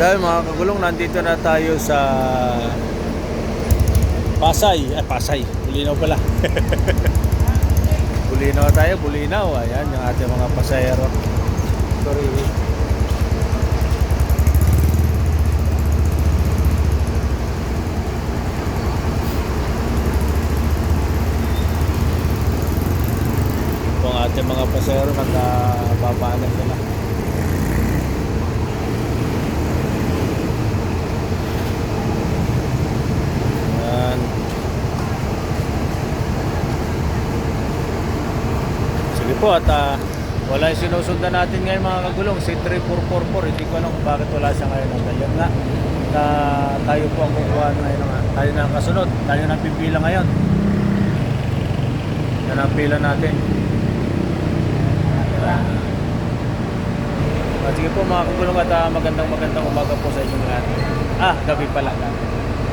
Dahil mga kagulong, nandito na tayo sa Pasay. Pasay. Bulinaw pala. Bulinaw tayo, Bulinaw. Ayan, yung ating mga pasayero. Sorry. Kung ating mga pasayero, nagkababaanan ko na. Sige po, at wala yung sinusundan natin ngayon mga kagulong, si 3444. Hindi ko alam kung bakit wala siya ngayon. Dahil nga na tayo po ang kukuha ngayon, tayo na ang kasunod, tayo na ang pipila ngayon. Yan ang pila natin. Sige po mga kagulong, at magandang umaga po sa inyong lahat. Gabi pala.